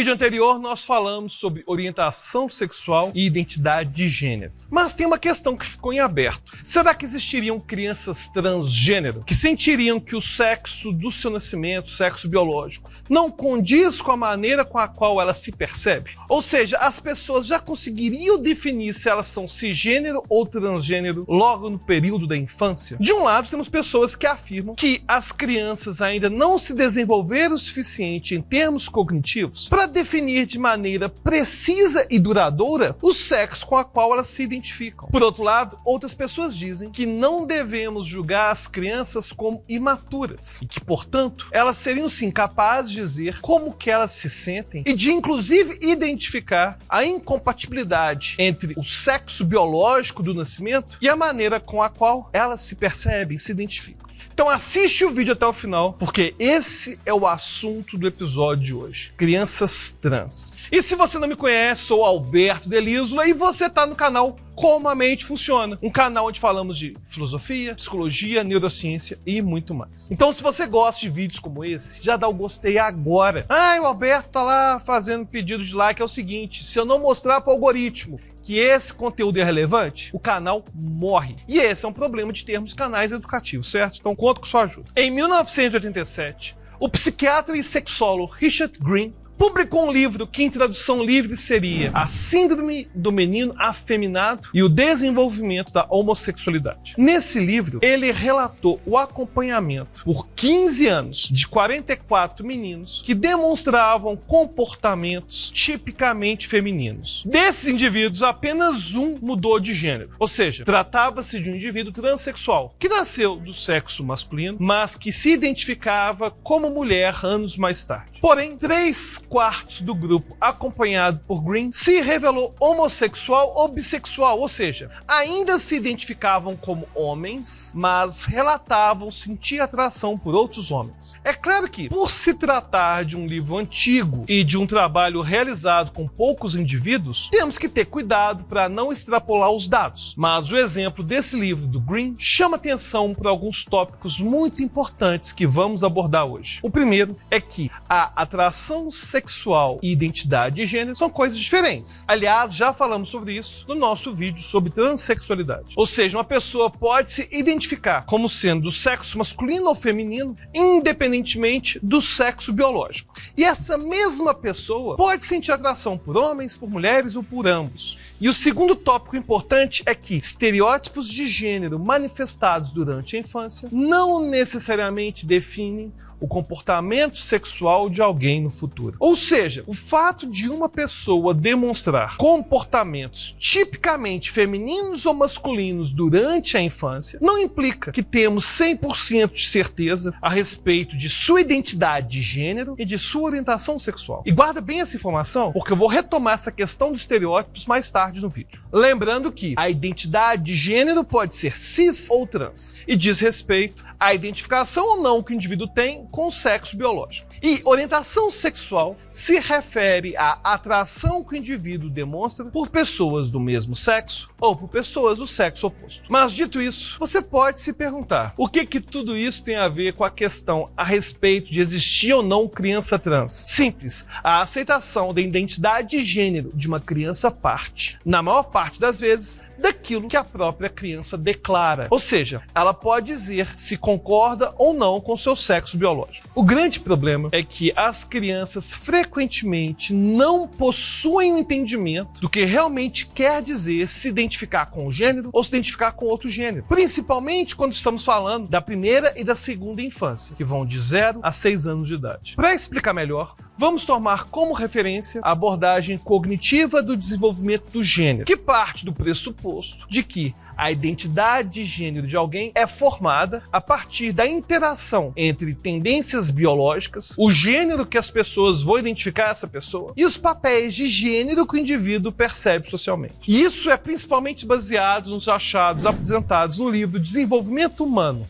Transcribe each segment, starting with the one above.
vídeo anterior, nós falamos sobre orientação sexual e identidade de gênero. Mas tem uma questão que ficou em aberto. Será que existiriam crianças transgênero que sentiriam que o sexo do seu nascimento, sexo biológico, não condiz com a maneira com a qual ela se percebe? Ou seja, as pessoas já conseguiriam definir se elas são cisgênero ou transgênero logo no período da infância? De um lado, temos pessoas que afirmam que as crianças ainda não se desenvolveram o suficiente em termos cognitivos para definir de maneira precisa e duradoura o sexo com a qual elas se identificam. Por outro lado, outras pessoas dizem que não devemos julgar as crianças como imaturas e que, portanto, elas seriam sim capazes de dizer como que elas se sentem e de inclusive identificar a incompatibilidade entre o sexo biológico do nascimento e a maneira com a qual elas se percebem, se identificam. Então assiste o vídeo até o final, porque esse é o assunto do episódio de hoje. Crianças trans. E se você não me conhece, sou Alberto Delísula e você está no canal Como a Mente Funciona. Um canal onde falamos de filosofia, psicologia, neurociência e muito mais. Então se você gosta de vídeos como esse, já dá o gostei agora. O Alberto tá lá fazendo pedido de like. É o seguinte, se eu não mostrar para o algoritmo que esse conteúdo é relevante, o canal morre. E esse é um problema de termos canais educativos, certo? Então conto com sua ajuda. Em 1987, o psiquiatra e sexólogo Richard Green publicou um livro que em tradução livre seria A Síndrome do Menino Afeminado e o Desenvolvimento da Homossexualidade. Nesse livro, ele relatou o acompanhamento por 15 anos de 44 meninos que demonstravam comportamentos tipicamente femininos. Desses indivíduos, apenas um mudou de gênero, ou seja, tratava-se de um indivíduo transexual que nasceu do sexo masculino, mas que se identificava como mulher anos mais tarde. Porém, 3/4 do grupo acompanhado por Green se revelou homossexual ou bissexual, ou seja, ainda se identificavam como homens, mas relatavam sentir atração por outros homens. É claro que, por se tratar de um livro antigo e de um trabalho realizado com poucos indivíduos, temos que ter cuidado para não extrapolar os dados. Mas o exemplo desse livro do Green chama atenção para alguns tópicos muito importantes que vamos abordar hoje. O primeiro é que a atração sexual e identidade de gênero são coisas diferentes. Aliás, já falamos sobre isso no nosso vídeo sobre transexualidade. Ou seja, uma pessoa pode se identificar como sendo do sexo masculino ou feminino, independentemente do sexo biológico. E essa mesma pessoa pode sentir atração por homens, por mulheres ou por ambos. E o segundo tópico importante é que estereótipos de gênero manifestados durante a infância não necessariamente definem o comportamento sexual de alguém no futuro. Ou seja, o fato de uma pessoa demonstrar comportamentos tipicamente femininos ou masculinos durante a infância não implica que temos 100% de certeza a respeito de sua identidade de gênero e de sua orientação sexual. E guarda bem essa informação, porque eu vou retomar essa questão dos estereótipos mais tarde no vídeo. Lembrando que a identidade de gênero pode ser cis ou trans e diz respeito à identificação ou não que o indivíduo tem com o sexo biológico. E orientação sexual se refere à atração que o indivíduo demonstra por pessoas do mesmo sexo ou por pessoas do sexo oposto. Mas dito isso, você pode se perguntar o que tudo isso tem a ver com a questão a respeito de existir ou não criança trans. Simples, a aceitação da identidade de gênero de uma criança parte, na maior parte das vezes, daquilo que a própria criança declara. Ou seja, ela pode dizer se concorda ou não com seu sexo biológico. O grande problema é que as crianças frequentemente não possuem um entendimento do que realmente quer dizer se identificar com o gênero ou se identificar com outro gênero. Principalmente quando estamos falando da primeira e da segunda infância, que vão de 0 a 6 anos de idade. Para explicar melhor, vamos tomar como referência a abordagem cognitiva do desenvolvimento do gênero, que parte do pressuposto de que a identidade de gênero de alguém é formada a partir da interação entre tendências biológicas, o gênero que as pessoas vão identificar essa pessoa e os papéis de gênero que o indivíduo percebe socialmente. E isso é principalmente baseado nos achados apresentados no livro Desenvolvimento Humano,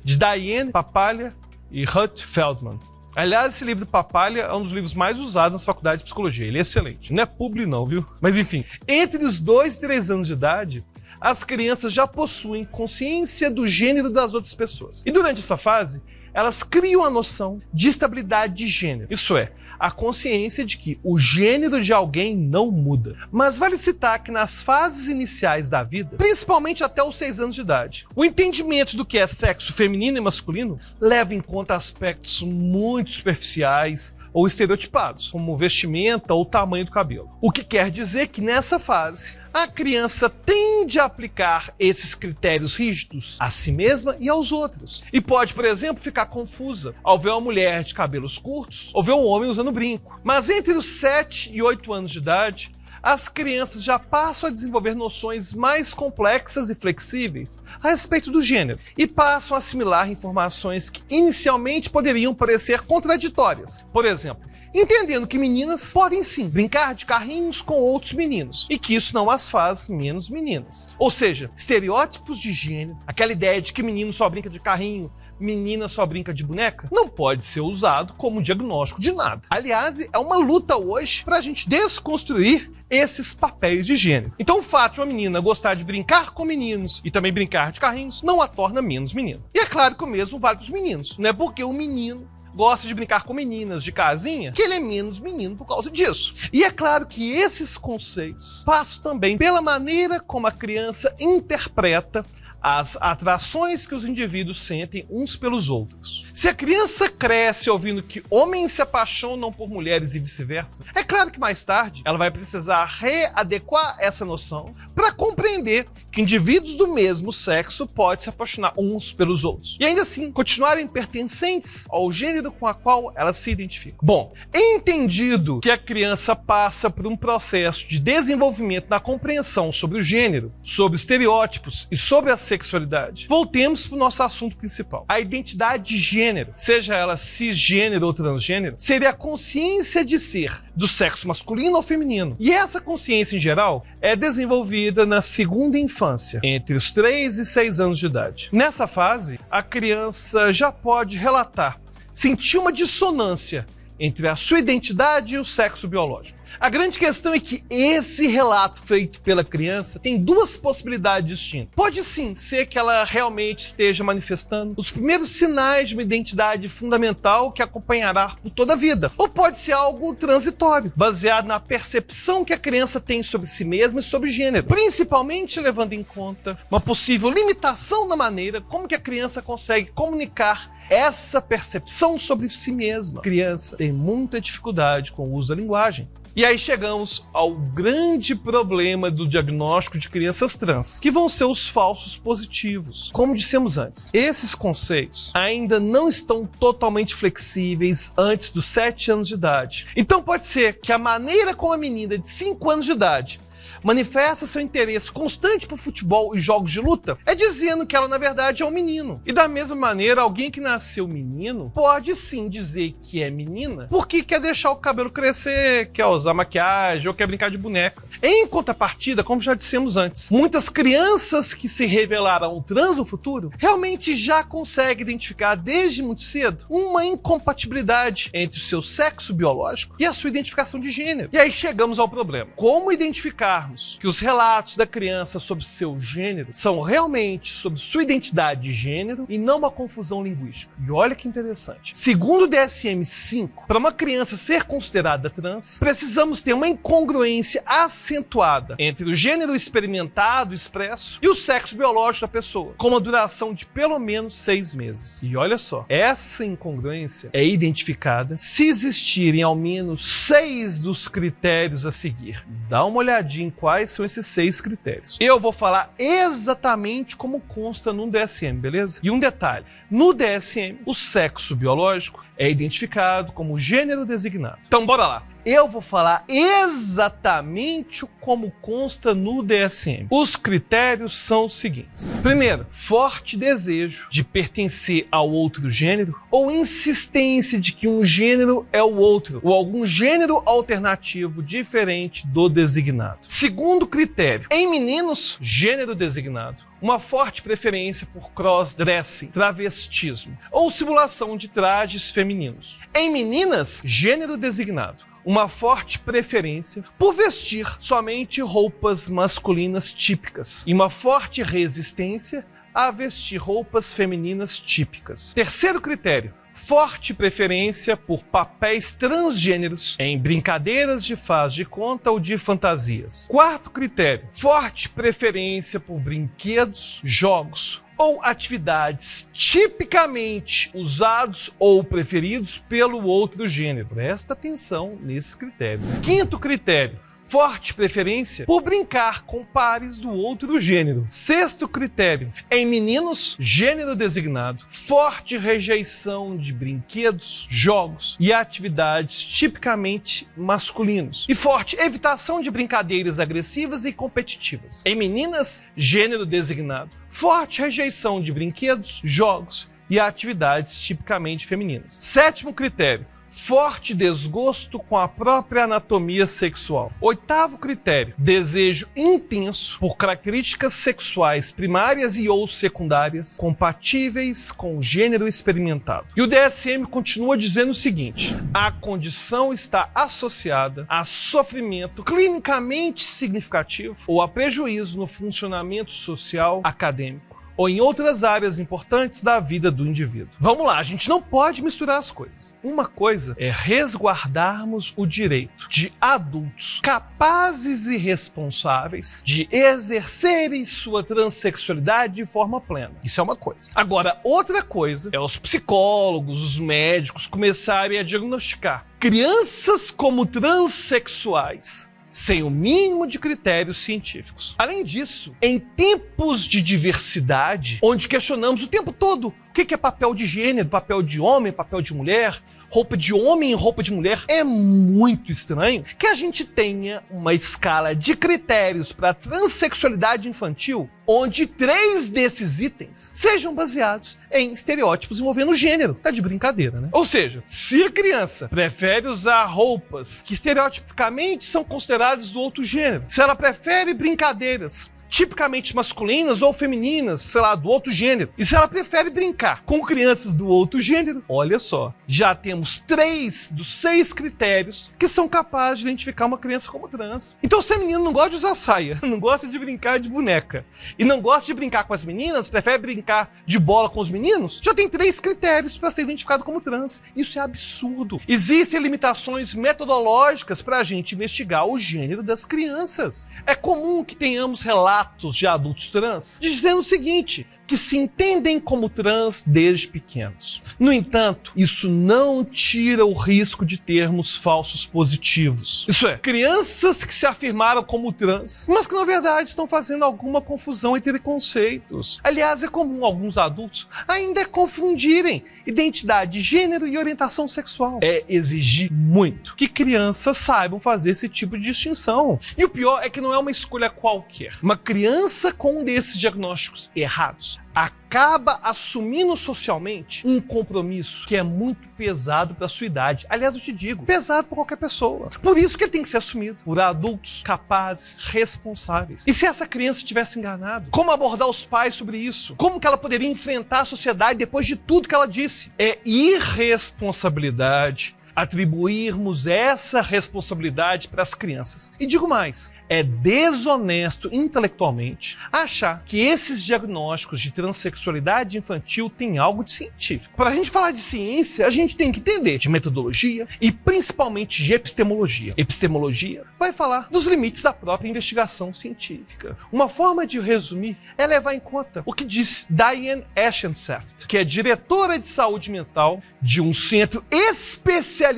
de Diane Papalia e Ruth Feldman. Aliás, esse livro do Papalia é um dos livros mais usados nas faculdades de psicologia. Ele é excelente. Não é publi não, viu? Mas enfim, entre os 2 e 3 anos de idade, as crianças já possuem consciência do gênero das outras pessoas. E durante essa fase, elas criam a noção de estabilidade de gênero. Isso é, a consciência de que o gênero de alguém não muda. Mas vale citar que nas fases iniciais da vida, principalmente até os 6 anos de idade, o entendimento do que é sexo feminino e masculino leva em conta aspectos muito superficiais ou estereotipados, como vestimenta ou tamanho do cabelo. O que quer dizer que nessa fase, a criança tende a aplicar esses critérios rígidos a si mesma e aos outros. E pode, por exemplo, ficar confusa ao ver uma mulher de cabelos curtos ou ver um homem usando brinco. Mas entre os 7 e 8 anos de idade, as crianças já passam a desenvolver noções mais complexas e flexíveis a respeito do gênero e passam a assimilar informações que inicialmente poderiam parecer contraditórias. Por exemplo, entendendo que meninas podem sim brincar de carrinhos com outros meninos e que isso não as faz menos meninas. Ou seja, estereótipos de gênero, aquela ideia de que menino só brinca de carrinho, menina só brinca de boneca, não pode ser usado como diagnóstico de nada. Aliás, é uma luta hoje para a gente desconstruir esses papéis de gênero. Então o fato de uma menina gostar de brincar com meninos e também brincar de carrinhos não a torna menos menina. E é claro que o mesmo vale para os meninos. Não é porque o menino gosta de brincar com meninas de casinha que ele é menos menino por causa disso. E é claro que esses conceitos passam também pela maneira como a criança interpreta as atrações que os indivíduos sentem uns pelos outros. Se a criança cresce ouvindo que homens se apaixonam por mulheres e vice-versa, é claro que mais tarde ela vai precisar readequar essa noção para compreender que indivíduos do mesmo sexo podem se apaixonar uns pelos outros e ainda assim continuarem pertencentes ao gênero com a qual ela se identifica. Bom, entendido que a criança passa por um processo de desenvolvimento na compreensão sobre o gênero, sobre estereótipos e sobre a sexualidade, voltemos para o nosso assunto principal. A identidade de gênero, seja ela cisgênero ou transgênero, seria a consciência de ser do sexo masculino ou feminino. E essa consciência, em geral, é desenvolvida na segunda infância, entre os 3 e 6 anos de idade. Nessa fase, a criança já pode relatar, sentir uma dissonância entre a sua identidade e o sexo biológico. A grande questão é que esse relato feito pela criança tem 2 possibilidades distintas. Pode sim ser que ela realmente esteja manifestando os primeiros sinais de uma identidade fundamental que acompanhará por toda a vida. Ou pode ser algo transitório, baseado na percepção que a criança tem sobre si mesma e sobre o gênero, principalmente levando em conta uma possível limitação na maneira como que a criança consegue comunicar essa percepção sobre si mesma. A criança tem muita dificuldade com o uso da linguagem. E aí chegamos ao grande problema do diagnóstico de crianças trans, que vão ser os falsos positivos. Como dissemos antes, esses conceitos ainda não estão totalmente flexíveis antes dos 7 anos de idade. Então pode ser que a maneira como a menina de 5 anos de idade manifesta seu interesse constante por futebol e jogos de luta é dizendo que ela na verdade é um menino. E da mesma maneira, alguém que nasceu menino pode sim dizer que é menina porque quer deixar o cabelo crescer, quer usar maquiagem ou quer brincar de boneca. Em contrapartida, como já dissemos antes, muitas crianças que se revelarão trans no futuro realmente já conseguem identificar desde muito cedo uma incompatibilidade entre o seu sexo biológico e a sua identificação de gênero. E aí chegamos ao problema. Como identificar que os relatos da criança sobre seu gênero são realmente sobre sua identidade de gênero e não uma confusão linguística? E olha que interessante. Segundo o DSM-5, para uma criança ser considerada trans, precisamos ter uma incongruência acentuada entre o gênero experimentado, expresso, e o sexo biológico da pessoa, com uma duração de pelo menos 6 meses. E olha só, essa incongruência é identificada se existirem ao menos 6 dos critérios a seguir. Dá uma olhadinha quais são esses 6 critérios. Eu vou falar exatamente como consta no DSM, beleza? E um detalhe, no DSM, o sexo biológico é identificado como gênero designado. Então bora lá. Eu vou falar exatamente como consta no DSM. Os critérios são os seguintes. Primeiro, forte desejo de pertencer ao outro gênero ou insistência de que um gênero é o outro ou algum gênero alternativo diferente do designado. Segundo critério, em meninos, gênero designado, uma forte preferência por cross-dressing, travestismo ou simulação de trajes femininos. Em meninas, gênero designado, uma forte preferência por vestir somente roupas masculinas típicas e uma forte resistência a vestir roupas femininas típicas. Terceiro critério, forte preferência por papéis transgêneros em brincadeiras de faz de conta ou de fantasias. Quarto critério, forte preferência por brinquedos, jogos ou atividades tipicamente usados ou preferidos pelo outro gênero. Presta atenção nesses critérios. Quinto critério, forte preferência por brincar com pares do outro gênero. Sexto critério, em meninos, gênero designado, forte rejeição de brinquedos, jogos e atividades tipicamente masculinos. E forte evitação de brincadeiras agressivas e competitivas. Em meninas, gênero designado, forte rejeição de brinquedos, jogos e atividades tipicamente femininas. Sétimo critério, forte desgosto com a própria anatomia sexual. Oitavo critério, desejo intenso por características sexuais primárias e ou secundárias compatíveis com o gênero experimentado. E o DSM continua dizendo o seguinte: a condição está associada a sofrimento clinicamente significativo ou a prejuízo no funcionamento social, acadêmico ou em outras áreas importantes da vida do indivíduo. Vamos lá, a gente não pode misturar as coisas. Uma coisa é resguardarmos o direito de adultos capazes e responsáveis de exercerem sua transexualidade de forma plena. Isso é uma coisa. Agora, outra coisa é os psicólogos, os médicos começarem a diagnosticar crianças como transexuais sem o mínimo de critérios científicos. Além disso, em tempos de diversidade, onde questionamos o tempo todo o que é papel de gênero, papel de homem, papel de mulher, roupa de homem e roupa de mulher, é muito estranho que a gente tenha uma escala de critérios para transexualidade infantil onde 3 desses itens sejam baseados em estereótipos envolvendo gênero. Tá de brincadeira, né? Ou seja, se a criança prefere usar roupas que estereotipicamente são consideradas do outro gênero, se ela prefere brincadeiras tipicamente masculinas ou femininas, sei lá, do outro gênero, e se ela prefere brincar com crianças do outro gênero, olha só, já temos 3 dos 6 critérios que são capazes de identificar uma criança como trans. Então, se a menina não gosta de usar saia, não gosta de brincar de boneca, e não gosta de brincar com as meninas, prefere brincar de bola com os meninos, já tem 3 critérios para ser identificado como trans. Isso é absurdo. Existem limitações metodológicas para a gente investigar o gênero das crianças. É comum que tenhamos relatos de adultos trans dizendo o seguinte, que se entendem como trans desde pequenos. No entanto, isso não tira o risco de termos falsos positivos. Isso é, crianças que se afirmaram como trans, mas que na verdade estão fazendo alguma confusão entre conceitos. Aliás, é comum alguns adultos ainda confundirem identidade de gênero e orientação sexual. É exigir muito que crianças saibam fazer esse tipo de distinção. E o pior é que não é uma escolha qualquer. Uma criança com um desses diagnósticos errados acaba assumindo socialmente um compromisso que é muito pesado para sua idade. Aliás, eu te digo, pesado para qualquer pessoa. Por isso que ele tem que ser assumido por adultos capazes, responsáveis. E se essa criança tivesse enganado? Como abordar os pais sobre isso? Como que ela poderia enfrentar a sociedade depois de tudo que ela disse? É irresponsabilidade atribuirmos essa responsabilidade para as crianças. E digo mais, é desonesto intelectualmente achar que esses diagnósticos de transexualidade infantil têm algo de científico. Para a gente falar de ciência, a gente tem que entender de metodologia e principalmente de epistemologia. Epistemologia vai falar dos limites da própria investigação científica. Uma forma de resumir é levar em conta o que diz Diane Eschensaft, que é diretora de saúde mental de um centro especializado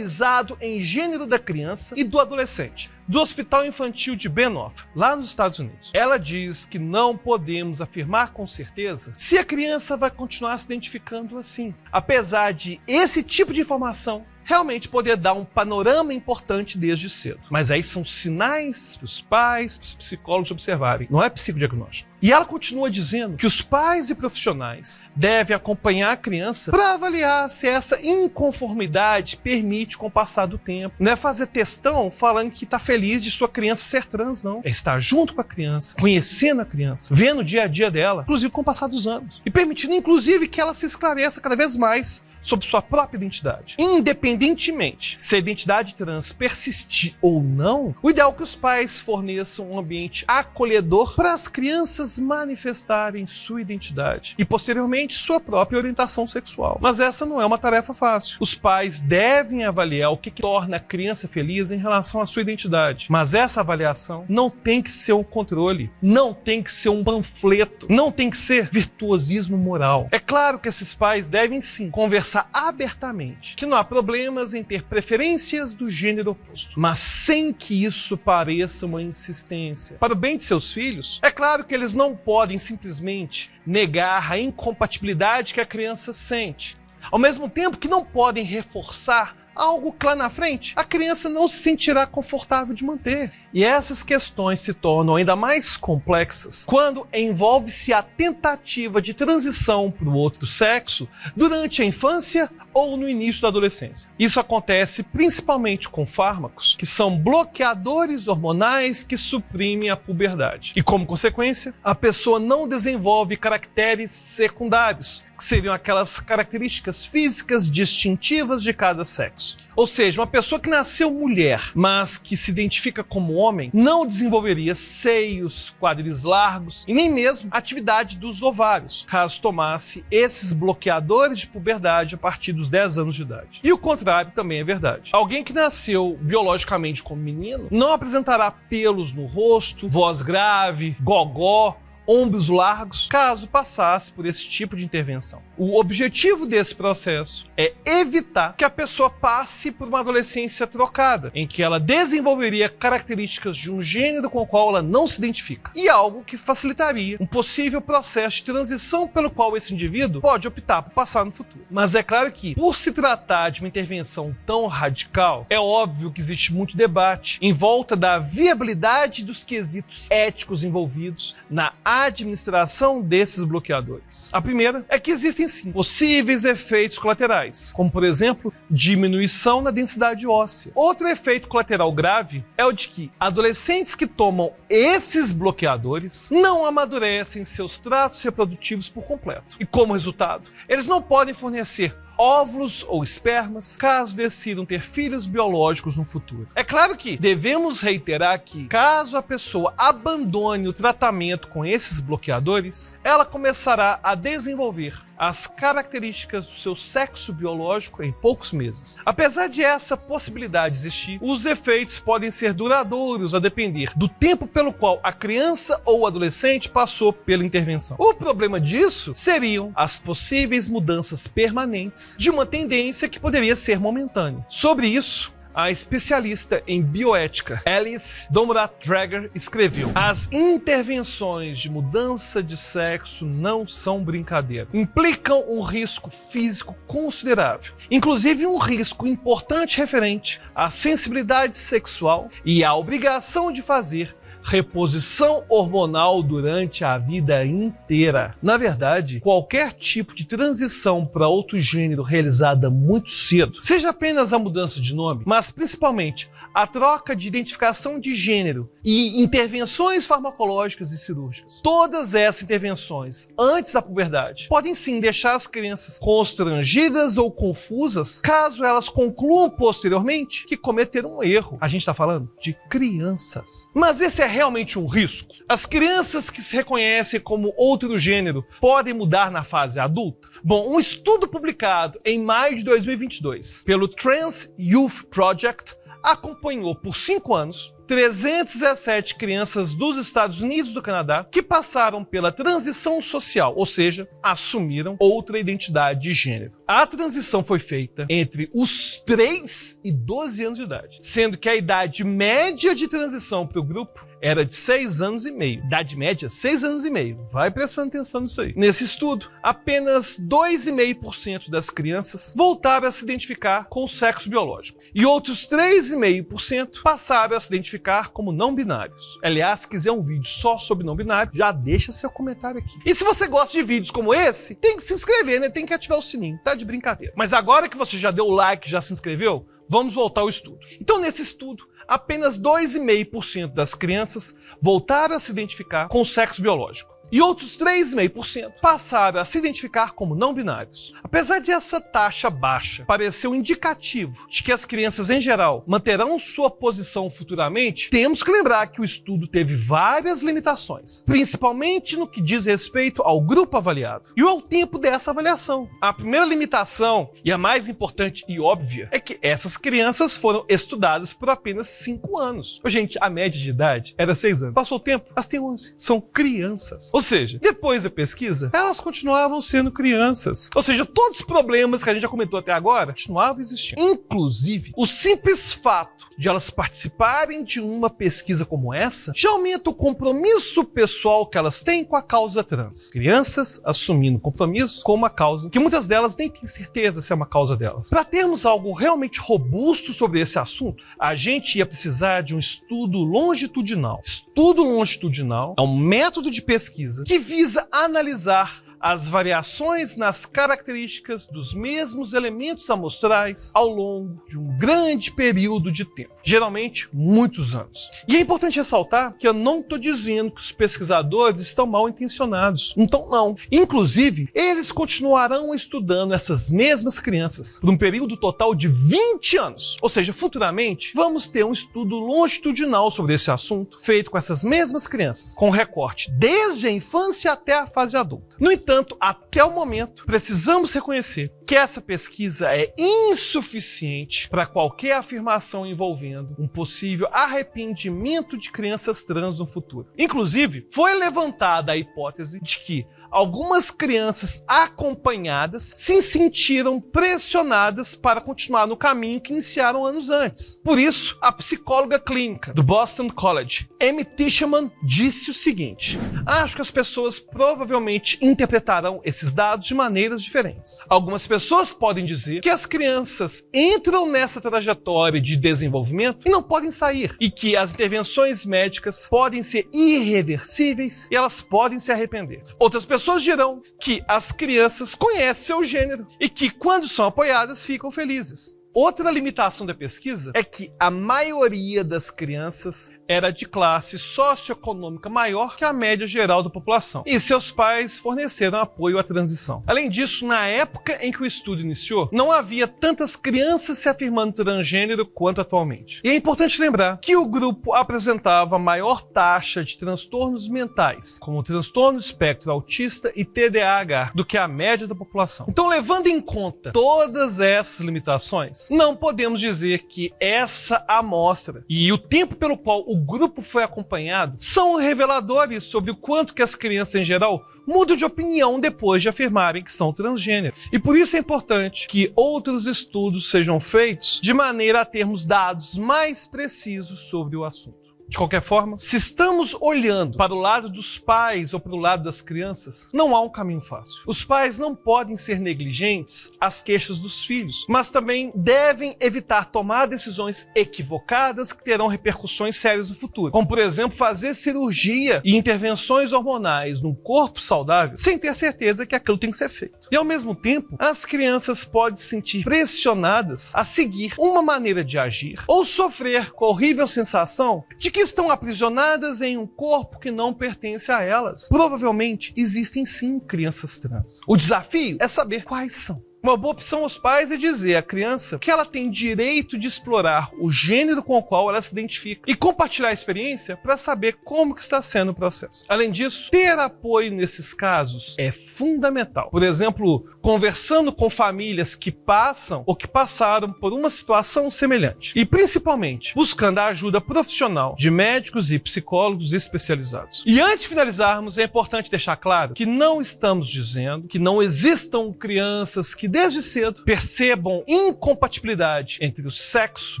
em gênero da criança e do adolescente, do Hospital Infantil de Benoff, lá nos Estados Unidos. Ela diz que não podemos afirmar com certeza se a criança vai continuar se identificando assim, apesar de esse tipo de informação realmente poder dar um panorama importante desde cedo. Mas aí são sinais para os pais, para os psicólogos observarem, não é psicodiagnóstico. E ela continua dizendo que os pais e profissionais devem acompanhar a criança para avaliar se essa inconformidade permite com o passar do tempo. Não é fazer textão falando que está feliz de sua criança ser trans, não. É estar junto com a criança, conhecendo a criança, vendo o dia a dia dela, inclusive com o passar dos anos. E permitindo, inclusive, que ela se esclareça cada vez mais sobre sua própria identidade. Independentemente se a identidade trans persistir ou não, o ideal é que os pais forneçam um ambiente acolhedor para as crianças manifestarem sua identidade e, posteriormente, sua própria orientação sexual. Mas essa não é uma tarefa fácil. Os pais devem avaliar o que torna a criança feliz em relação à sua identidade. Mas essa avaliação não tem que ser um controle, não tem que ser um panfleto, não tem que ser virtuosismo moral. É claro que esses pais devem sim conversar abertamente, que não há problemas em ter preferências do gênero oposto, mas sem que isso pareça uma insistência. Para o bem de seus filhos, é claro que eles não podem simplesmente negar a incompatibilidade que a criança sente, ao mesmo tempo que não podem reforçar algo que lá na frente a criança não se sentirá confortável de manter. E essas questões se tornam ainda mais complexas quando envolve-se a tentativa de transição para o outro sexo durante a infância ou no início da adolescência. Isso acontece principalmente com fármacos, que são bloqueadores hormonais que suprimem a puberdade. E como consequência, a pessoa não desenvolve caracteres secundários, que seriam aquelas características físicas distintivas de cada sexo. Ou seja, uma pessoa que nasceu mulher, mas que se identifica como homem, não desenvolveria seios, quadris largos e nem mesmo atividade dos ovários, caso tomasse esses bloqueadores de puberdade a partir dos 10 anos de idade. E o contrário também é verdade. Alguém que nasceu biologicamente como menino não apresentará pelos no rosto, voz grave, gogó, ombros largos, caso passasse por esse tipo de intervenção. O objetivo desse processo é evitar que a pessoa passe por uma adolescência trocada, em que ela desenvolveria características de um gênero com o qual ela não se identifica, e algo que facilitaria um possível processo de transição pelo qual esse indivíduo pode optar por passar no futuro. Mas é claro que, por se tratar de uma intervenção tão radical, é óbvio que existe muito debate em volta da viabilidade dos quesitos éticos envolvidos na administração desses bloqueadores. A primeira é que existem sim possíveis efeitos colaterais, como por exemplo, diminuição na densidade óssea. Outro efeito colateral grave é o de que adolescentes que tomam esses bloqueadores não amadurecem seus tratos reprodutivos por completo. E como resultado, eles não podem fornecer óvulos ou espermas, caso decidam ter filhos biológicos no futuro. É claro que devemos reiterar que, caso a pessoa abandone o tratamento com esses bloqueadores, ela começará a desenvolver as características do seu sexo biológico em poucos meses. Apesar de essa possibilidade existir, os efeitos podem ser duradouros a depender do tempo pelo qual a criança ou adolescente passou pela intervenção. O problema disso seriam as possíveis mudanças permanentes de uma tendência que poderia ser momentânea. Sobre isso, a especialista em bioética Alice Domrat-Drager escreveu: as intervenções de mudança de sexo não são brincadeira. Implicam um risco físico considerável, inclusive um risco importante referente à sensibilidade sexual e à obrigação de fazer reposição hormonal durante a vida inteira. Na verdade, qualquer tipo de transição para outro gênero realizada muito cedo, seja apenas a mudança de nome, mas principalmente a troca de identificação de gênero e intervenções farmacológicas e cirúrgicas, todas essas intervenções antes da puberdade podem sim deixar as crianças constrangidas ou confusas, caso elas concluam posteriormente que cometeram um erro. A gente está falando de crianças. Mas esse é realmente um risco? As crianças que se reconhecem como outro gênero podem mudar na fase adulta? Bom, um estudo publicado em maio de 2022 pelo Trans Youth Project acompanhou por 5 anos 317 crianças dos Estados Unidos e do Canadá que passaram pela transição social, ou seja, assumiram outra identidade de gênero. A transição foi feita entre os 3 e 12 anos de idade, sendo que a idade média de transição para o grupo era de 6 anos e meio. Idade média, 6 anos e meio. Vai prestando atenção nisso aí. Nesse estudo, apenas 2,5% das crianças voltaram a se identificar com o sexo biológico. E outros 3,5% passaram a se identificar como não binários. Aliás, se quiser um vídeo só sobre não binário, já deixa seu comentário aqui. E se você gosta de vídeos como esse, tem que se inscrever, né? Tem que ativar o sininho. Tá de brincadeira. Mas agora que você já deu o like, já se inscreveu, vamos voltar ao estudo. Então, nesse estudo, apenas 2,5% das crianças voltaram a se identificar com o sexo biológico. e outros 3,5% passaram a se identificar como não binários. Apesar de essa taxa baixa parecer um indicativo de que as crianças em geral manterão sua posição futuramente, temos que lembrar que o estudo teve várias limitações, principalmente no que diz respeito ao grupo avaliado e ao tempo dessa avaliação. A primeira limitação, e a mais importante e óbvia, é que essas crianças foram estudadas por apenas 5 anos. Gente, a média de idade era 6 anos. Passou o tempo, elas têm 11. São crianças. Ou seja, depois da pesquisa, elas continuavam sendo crianças. Ou seja, todos os problemas que a gente já comentou até agora continuavam existindo. Inclusive, o simples fato de elas participarem de uma pesquisa como essa já aumenta o compromisso pessoal que elas têm com a causa trans. Crianças assumindo compromisso com uma causa que muitas delas nem têm certeza se é uma causa delas. Para termos algo realmente robusto sobre esse assunto, a gente ia precisar de um estudo longitudinal. Estudo longitudinal é um método de pesquisa que visa analisar as variações nas características dos mesmos elementos amostrais ao longo de um grande período de tempo, geralmente muitos anos. E é importante ressaltar que eu não estou dizendo que os pesquisadores estão mal intencionados. Então não. Inclusive, eles continuarão estudando essas mesmas crianças por um período total de 20 anos. Ou seja, futuramente, vamos ter um estudo longitudinal sobre esse assunto, feito com essas mesmas crianças, com recorte desde a infância até a fase adulta. No entanto, até o momento, precisamos reconhecer que essa pesquisa é insuficiente para qualquer afirmação envolvendo um possível arrependimento de crianças trans no futuro. Inclusive, foi levantada a hipótese de que algumas crianças acompanhadas se sentiram pressionadas para continuar no caminho que iniciaram anos antes. Por isso, a psicóloga clínica do Boston College, Amy Tishman, disse o seguinte: acho que as pessoas provavelmente interpretarão esses dados de maneiras diferentes. Algumas pessoas podem dizer que as crianças entram nessa trajetória de desenvolvimento e não podem sair, e que as intervenções médicas podem ser irreversíveis e elas podem se arrepender. Outras pessoas dirão que as crianças conhecem seu gênero e que, quando são apoiadas, ficam felizes. Outra limitação da pesquisa é que a maioria das crianças era de classe socioeconômica maior que a média geral da população, e seus pais forneceram apoio à transição. Além disso, na época em que o estudo iniciou, não havia tantas crianças se afirmando transgênero quanto atualmente. E é importante lembrar que o grupo apresentava maior taxa de transtornos mentais, como o transtorno espectro autista e TDAH, do que a média da população. Então, levando em conta todas essas limitações, não podemos dizer que essa amostra e o tempo pelo qual o grupo foi acompanhado são reveladores sobre o quanto que as crianças em geral mudam de opinião depois de afirmarem que são transgênero. E por isso é importante que outros estudos sejam feitos de maneira a termos dados mais precisos sobre o assunto. De qualquer forma, se estamos olhando para o lado dos pais ou para o lado das crianças, não há um caminho fácil. Os pais não podem ser negligentes às queixas dos filhos, mas também devem evitar tomar decisões equivocadas que terão repercussões sérias no futuro, como, por exemplo, fazer cirurgia e intervenções hormonais num corpo saudável sem ter certeza que aquilo tem que ser feito. E, ao mesmo tempo, as crianças podem se sentir pressionadas a seguir uma maneira de agir ou sofrer com a horrível sensação de que estão aprisionadas em um corpo que não pertence a elas. Provavelmente existem sim crianças trans. O desafio é saber quais são. Uma boa opção aos pais é dizer à criança que ela tem direito de explorar o gênero com o qual ela se identifica e compartilhar a experiência para saber como que está sendo o processo. Além disso, ter apoio nesses casos é fundamental. Por exemplo, conversando com famílias que passam ou que passaram por uma situação semelhante. E principalmente, buscando a ajuda profissional de médicos e psicólogos especializados. E antes de finalizarmos, é importante deixar claro que não estamos dizendo que não existam crianças que desde cedo percebam incompatibilidade entre o sexo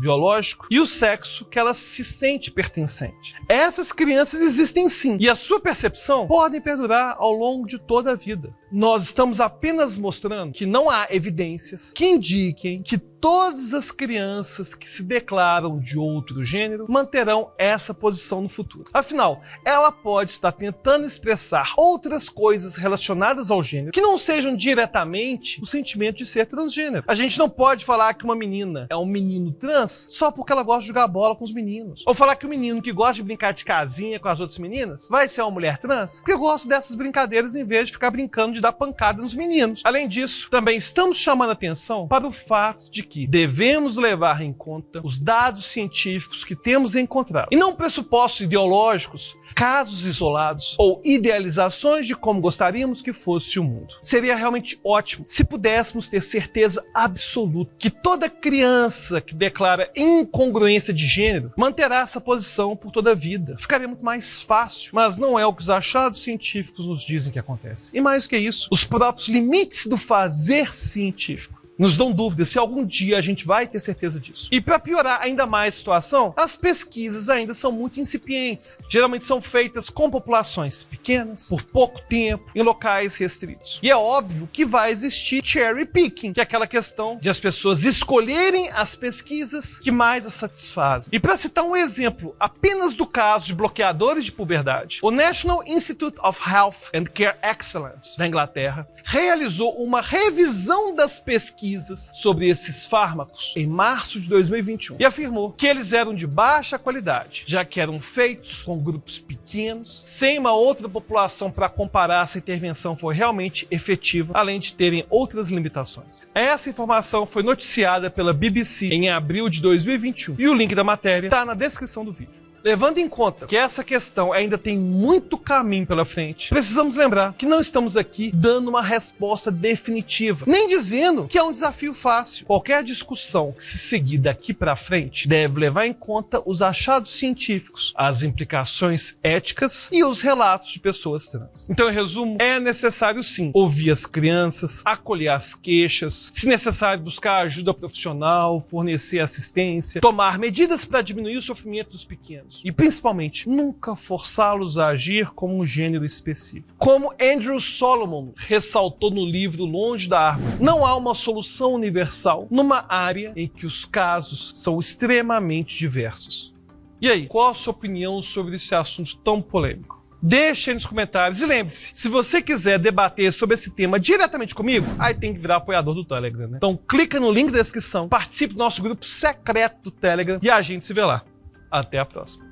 biológico e o sexo que ela se sente pertencente. Essas crianças existem sim, e a sua percepção pode perdurar ao longo de toda a vida. nós estamos apenas mostrando que não há evidências que indiquem que todas as crianças que se declaram de outro gênero manterão essa posição no futuro. Afinal, ela pode estar tentando expressar outras coisas relacionadas ao gênero que não sejam diretamente o sentimento de ser transgênero. A gente não pode falar que uma menina é um menino trans só porque ela gosta de jogar bola com os meninos. Ou falar que o menino que gosta de brincar de casinha com as outras meninas vai ser uma mulher trans porque eu gosto dessas brincadeiras em vez de ficar brincando de dar pancada nos meninos. Além disso, também estamos chamando a atenção para o fato de que devemos levar em conta os dados científicos que temos encontrado e não pressupostos ideológicos, casos isolados ou idealizações de como gostaríamos que fosse o mundo. Seria realmente ótimo se pudéssemos ter certeza absoluta que toda criança que declara incongruência de gênero manterá essa posição por toda a vida. Ficaria muito mais fácil, mas não é o que os achados científicos nos dizem que acontece. E mais do que isso, os próprios limites do fazer científico nos dão dúvidas se algum dia a gente vai ter certeza disso. E para piorar ainda mais a situação, as pesquisas ainda são muito incipientes. Geralmente são feitas com populações pequenas, por pouco tempo, em locais restritos. E é óbvio que vai existir cherry picking, que é aquela questão de as pessoas escolherem as pesquisas que mais as satisfazem. E para citar um exemplo apenas do caso de bloqueadores de puberdade, o National Institute of Health and Care Excellence da Inglaterra realizou uma revisão das pesquisas sobre esses fármacos em março de 2021 e afirmou que eles eram de baixa qualidade, já que eram feitos com grupos pequenos, sem uma outra população para comparar se a intervenção foi realmente efetiva, além de terem outras limitações. Essa informação foi noticiada pela BBC em abril de 2021 e o link da matéria está na descrição do vídeo. Levando em conta que essa questão ainda tem muito caminho pela frente, precisamos lembrar que não estamos aqui dando uma resposta definitiva, nem dizendo que é um desafio fácil. Qualquer discussão que se seguir daqui para frente deve levar em conta os achados científicos, as implicações éticas e os relatos de pessoas trans. Então, em resumo, é necessário sim ouvir as crianças, acolher as queixas, se necessário buscar ajuda profissional, fornecer assistência, tomar medidas para diminuir o sofrimento dos pequenos. E, principalmente, nunca forçá-los a agir como um gênero específico. Como Andrew Solomon ressaltou no livro Longe da Árvore, não há uma solução universal numa área em que os casos são extremamente diversos. E aí, qual a sua opinião sobre esse assunto tão polêmico? Deixe aí nos comentários e lembre-se, se você quiser debater sobre esse tema diretamente comigo, aí tem que virar apoiador do Telegram, né? Então clica no link da descrição, participe do nosso grupo secreto do Telegram e a gente se vê lá. Até a próxima.